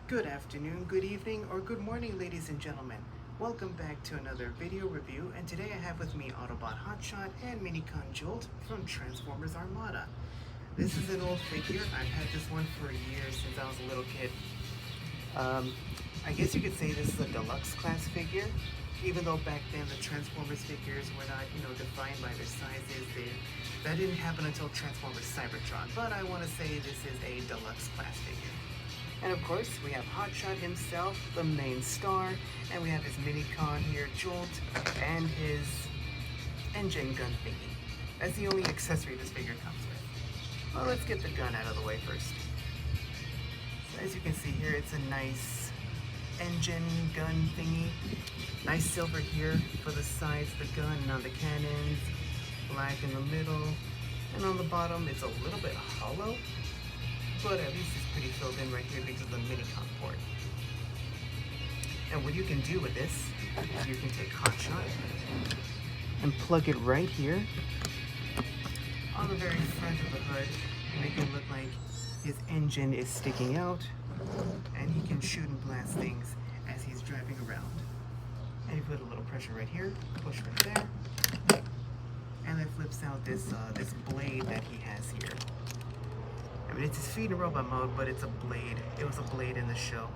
Good afternoon, good evening, or good morning, ladies and gentlemen. Welcome back to another video review, and today I have with me Autobot Hotshot and Minicon Jolt from Transformers Armada. This is an old figure. I've had this one for years, since I was a little kid. I guess you could say this is a deluxe class figure, even though back then the Transformers figures were not, defined by their sizes. That didn't happen until Transformers Cybertron, but I want to say this is a deluxe class figure. And of course, we have Hotshot himself, the main star, and we have his Minicon here, Jolt, and his engine gun thingy. That's the only accessory this figure comes with. Well, let's get the gun out of the way first. So as you can see here, it's a nice engine gun thingy. Nice silver here for the sides of the gun and on the cannons, black in the middle, and on the bottom it's a little bit hollow. But at least it's pretty filled in right here because of the Minicon port. And what you can do with this, you can take Hotshot and plug it right here on the very front of the hood, make it look like his engine is sticking out, and he can shoot and blast things as he's driving around. And you put a little pressure right here, push right there, and that flips out this blade that he has here. I mean, it's his feet in robot mode, but it's a blade. It was a blade in the show.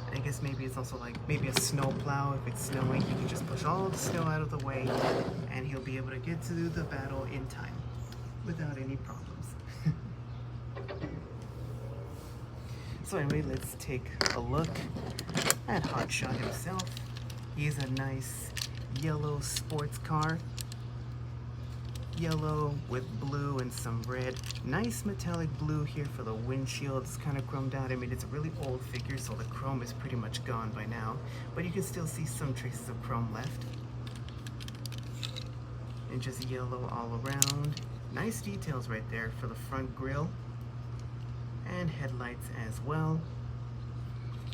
And I guess maybe it's also like maybe a snow plow. If it's snowing, he can just push all the snow out of the way, and he'll be able to get to the battle in time without any problems. So anyway, let's take a look at Hotshot himself. He's a nice yellow sports car. Yellow with blue and some red. Nice metallic blue here for the windshield. It's kind of chromed out. I mean, it's a really old figure, so the chrome is pretty much gone by now, but you can still see some traces of chrome left. And just yellow all around. Nice details right there for the front grille and headlights as well.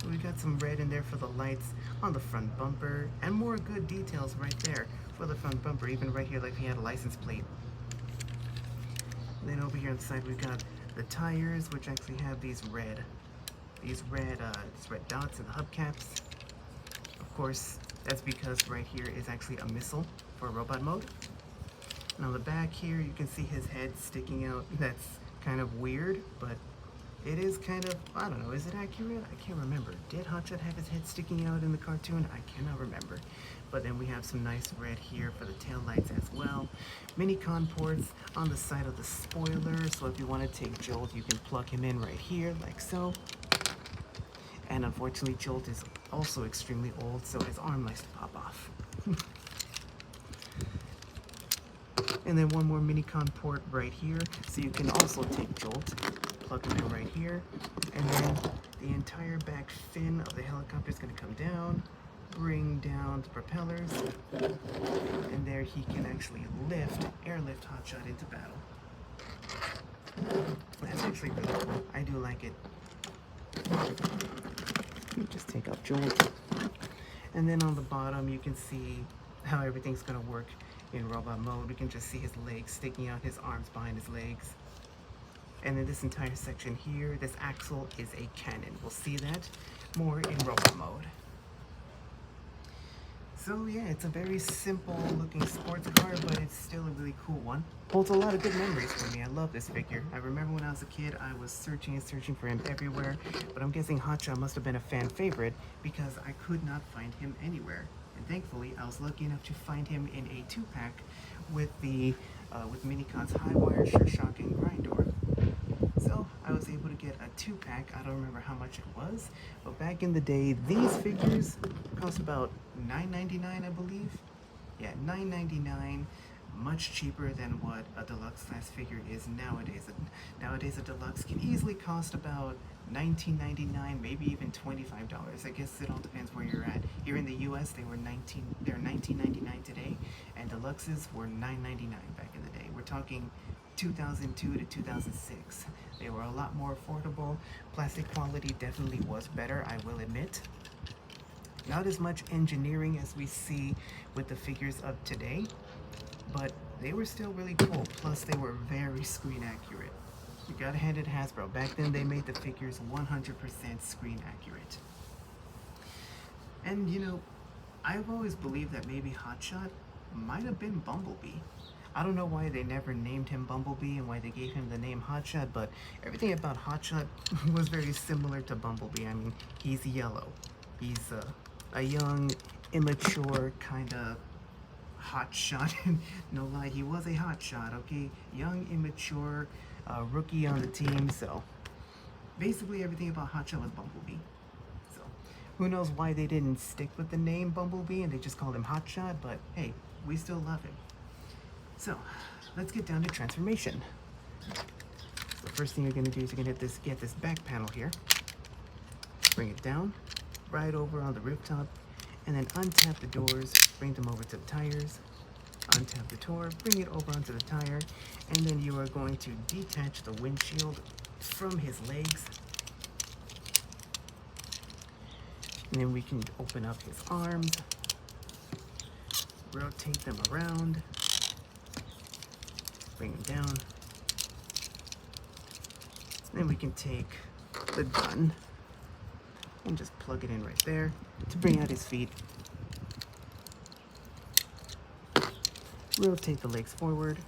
We got some red in there for the lights on the front bumper, and more good details right there for the front bumper, even right here like he had a license plate. And then over here on the side we've got the tires, which actually have these red dots in the hubcaps. Of course, that's because right here is actually a missile for robot mode. And on the back here you can see his head sticking out. That's kind of weird, but it is kind of, I don't know, is it accurate? I can't remember. Did Hotshot have his head sticking out in the cartoon? I cannot remember. But then we have some nice red here for the tail lights as well. Minicon ports on the side of the spoiler, so if you want to take Jolt, you can plug him in right here, like so. And unfortunately, Jolt is also extremely old, so his arm likes to pop off. And then one more Minicon port right here, so you can also take Jolt, plug him in right here, and then the entire back fin of the helicopter is going to come down, bring down the propellers, and there he can actually airlift Hotshot into battle. That's actually really cool. I do like it. Let me just take out Jolt. And then on the bottom you can see how everything's going to work in robot mode. We can just see his legs sticking out, his arms behind his legs. And then this entire section here, this axle is a cannon. We'll see that more in robot mode. So yeah, it's a very simple looking sports car, but it's still a really cool one. Holds a lot of good memories for me. I love this figure. I remember when I was a kid, I was searching and searching for him everywhere, but I'm guessing Hotshot must have been a fan favorite because I could not find him anywhere. And thankfully, I was lucky enough to find him in a 2-pack with Minicon's High Wire, Sure Shock, and Grindor. So I was able to get a 2-pack. I don't remember how much it was, but back in the day, these figures cost about $9.99, I believe. Yeah, $9.99, much cheaper than what a deluxe class figure is nowadays. Nowadays, a deluxe can easily cost about $19.99, maybe even $25. I guess it all depends where you're at. Here in the U.S., they're $19.99 today, and deluxes were $9.99 back in the day. We're talking 2002 to 2006. They were a lot more affordable. Plastic quality definitely was better, I will admit. Not as much engineering as we see with the figures of today, but they were still really cool. Plus, they were very screen accurate. You gotta hand it Hasbro. Back then they made the figures 100% screen accurate. And you know, I've always believed that maybe Hotshot might have been Bumblebee. I don't know why they never named him Bumblebee and why they gave him the name Hotshot, but everything about Hotshot was very similar to Bumblebee. I mean, he's yellow. He's a young, immature kind of hotshot. No lie, he was a hotshot, okay? Young, immature, rookie on the team, so basically everything about Hotshot was Bumblebee. So who knows why they didn't stick with the name Bumblebee and they just called him Hotshot, but hey, we still love him. So let's get down to transformation. So the first thing you're gonna do is you're gonna get this back panel here, bring it down, right over on the rooftop, and then untap the doors, bring them over to the tires, untap the door, bring it over onto the tire, and then you are going to detach the windshield from his legs. And then we can open up his arms, rotate them around, bring them down. And then we can take the gun and just plug it in right there to bring out his feet. Rotate the legs forward,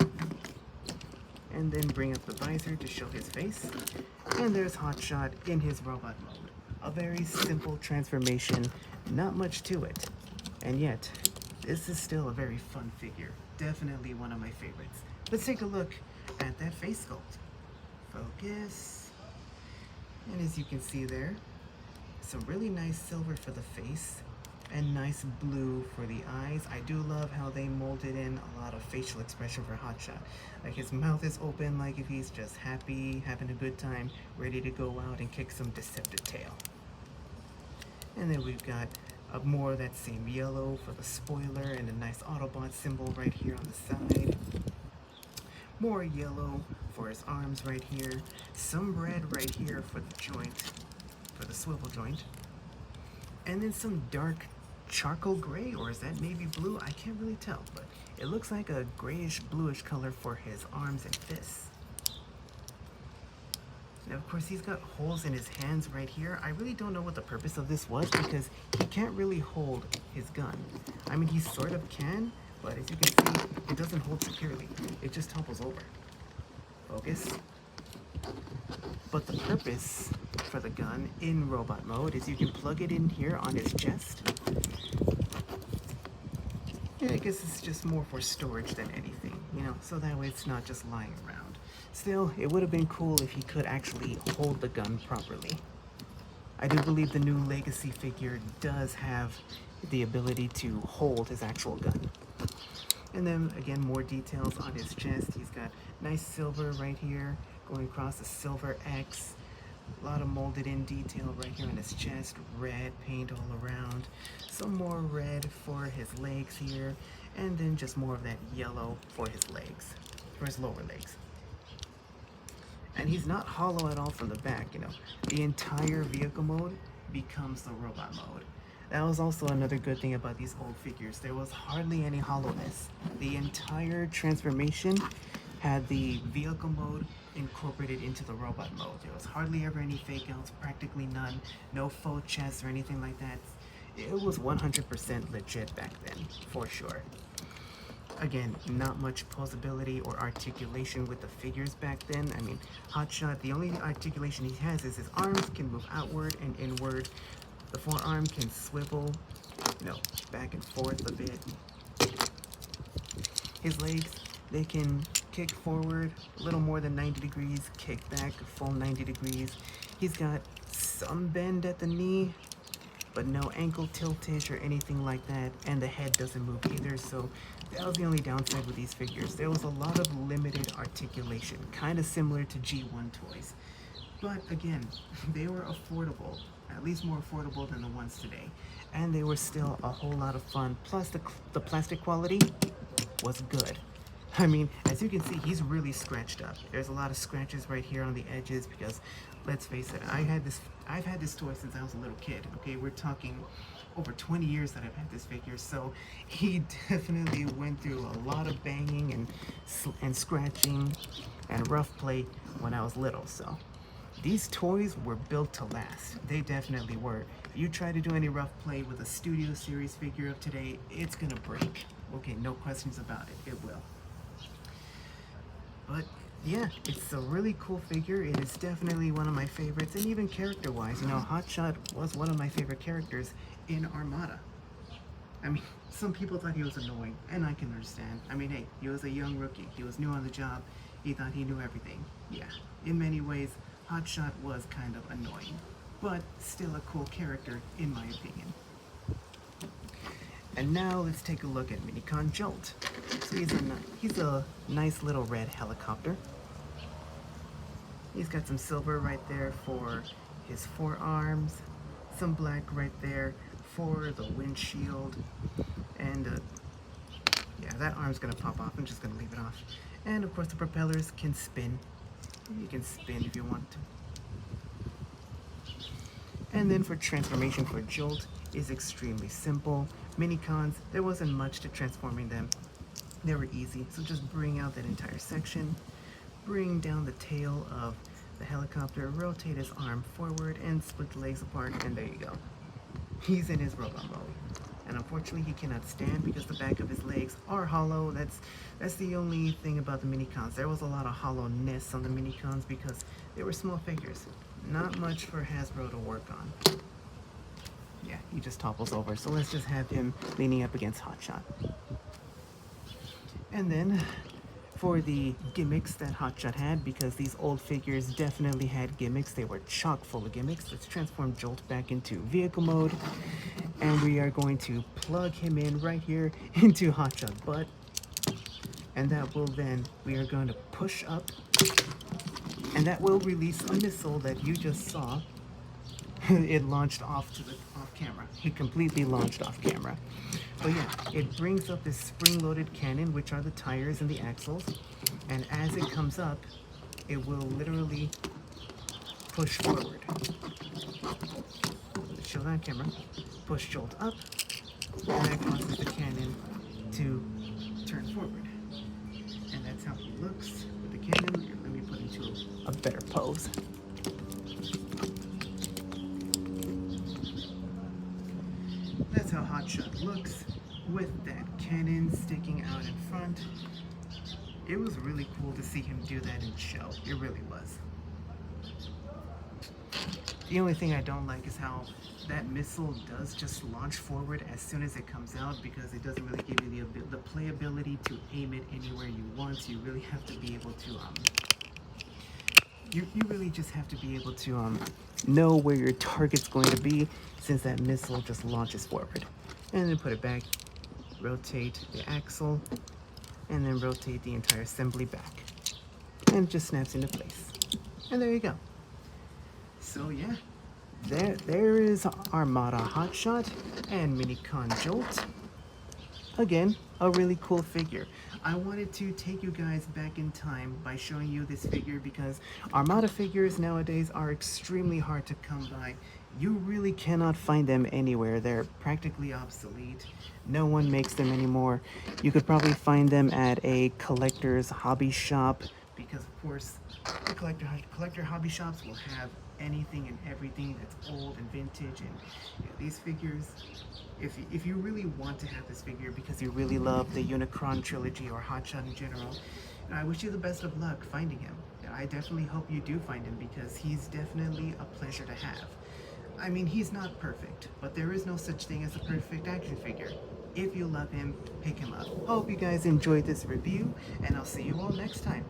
and then bring up the visor to show his face. And there's Hotshot in his robot mode. A very simple transformation, not much to it. And yet, this is still a very fun figure. Definitely one of my favorites. Let's take a look at that face sculpt. Focus. And as you can see there, some really nice silver for the face and nice blue for the eyes. I do love how they molded in a lot of facial expression for Hotshot. Like his mouth is open like if he's just happy, having a good time, ready to go out and kick some deceptive tail. And then we've got more of that same yellow for the spoiler and a nice Autobot symbol right here on the side. More yellow for his arms right here. Some red right here for the joint, for the swivel joint. And then some dark charcoal gray, or is that navy blue? I can't really tell, but it looks like a grayish bluish color for his arms and fists. Now of course he's got holes in his hands right here. I really don't know what the purpose of this was because he can't really hold his gun. I mean, he sort of can, but as you can see, it doesn't hold securely. It just topples over. Focus. But the purpose for the gun in robot mode is you can plug it in here on his chest. And I guess it's just more for storage than anything, you know, so that way it's not just lying around. Still, it would have been cool if he could actually hold the gun properly. I do believe the new Legacy figure does have the ability to hold his actual gun. And then again, more details on his chest. He's got nice silver right here, going across the silver X. A lot of molded in detail right here on his chest. Red paint all around. Some more red for his legs here. And then just more of that yellow for his legs, for his lower legs. And he's not hollow at all from the back, you know. The entire vehicle mode becomes the robot mode. That was also another good thing about these old figures. There was hardly any hollowness. The entire transformation had the vehicle mode incorporated into the robot mode. There was hardly ever any fake outs, practically none, no faux chests or anything like that. It was 100% legit back then, for sure. Again, not much posability or articulation with the figures back then. I mean, Hotshot, the only articulation he has is his arms can move outward and inward. The forearm can swivel, you know, back and forth a bit. His legs, they can kick forward a little more than 90 degrees, kick back a full 90 degrees. He's got some bend at the knee, but no ankle tiltage or anything like that, and the head doesn't move either, so that was the only downside with these figures. There was a lot of limited articulation, kind of similar to G1 toys. But again, they were affordable, at least more affordable than the ones today, and they were still a whole lot of fun. Plus the plastic quality was good. I mean, as you can see, he's really scratched up. There's a lot of scratches right here on the edges because, let's face it, I've had this toy since I was a little kid. Okay, we're talking over 20 years that I've had this figure, so he definitely went through a lot of banging and scratching and rough play when I was little, so these toys were built to last. They definitely were. If you try to do any rough play with a Studio Series figure of today, it's gonna break. Okay, no questions about it. It will. But yeah, it's a really cool figure. It is definitely one of my favorites, and even character-wise, you know, Hotshot was one of my favorite characters in Armada. I mean, some people thought he was annoying, and I can understand. I mean, hey, he was a young rookie. He was new on the job. He thought he knew everything. Yeah, in many ways, Hotshot was kind of annoying, but still a cool character, in my opinion. And now let's take a look at Minicon Jolt. So he's a nice little red helicopter. He's got some silver right there for his forearms, some black right there for the windshield, and yeah, that arm's gonna pop off. I'm just gonna leave it off. And of course the propellers can spin. You can spin if you want to. And then for transformation for Jolt is extremely simple. Minicons, there wasn't much to transforming them. They were easy, so just bring out that entire section, bring down the tail of the helicopter, rotate his arm forward, and split the legs apart, and there you go. He's in his robot mode. And unfortunately he cannot stand because the back of his legs are hollow. That's the only thing about the Minicons. There was a lot of hollowness on the Minicons because they were small figures. Not much for Hasbro to work on. Yeah, he just topples over, so let's just have him leaning up against Hotshot. And then for the gimmicks that Hotshot had, because these old figures definitely had gimmicks, they were chock full of gimmicks. Let's transform Jolt back into vehicle mode, and we are going to plug him in right here into Hotshot's butt, and that will then, we are going to push up, and that will release a missile that you just saw. It launched off camera. It completely launched off camera. But yeah, it brings up this spring-loaded cannon, which are the tires and the axles. And as it comes up, it will literally push forward. Show that on camera. Push Jolt up, and that causes the cannon to turn forward. And that's how he looks with the cannon. Here, let me put him to a better pose. That's how Hotshot looks with that cannon sticking out in front. It was really cool to see him do that in show. It really was. The only thing I don't like is how that missile does just launch forward as soon as it comes out, because it doesn't really give you the playability to aim it anywhere you want. You really have to be able to you really just have to be able to know where your target's going to be, since that missile just launches forward. And then put it back, rotate the axle, and then rotate the entire assembly back. And it just snaps into place. And there you go. So yeah, there is Armada Hotshot and Minicon Jolt. Again, a really cool figure. I wanted to take you guys back in time by showing you this figure because Armada figures nowadays are extremely hard to come by. You really cannot find them anywhere. They're practically obsolete. No one makes them anymore. You could probably find them at a collector's hobby shop, because of course the collector hobby shops will have anything and everything that's old and vintage. And you know, these figures, if you really want to have this figure because you really love the Unicron trilogy or Hotshot in general, I wish you the best of luck finding him. I definitely hope you do find him because he's definitely a pleasure to have. I mean, he's not perfect, but there is no such thing as a perfect action figure. If you love him, pick him up. Hope you guys enjoyed this review, and I'll see you all next time.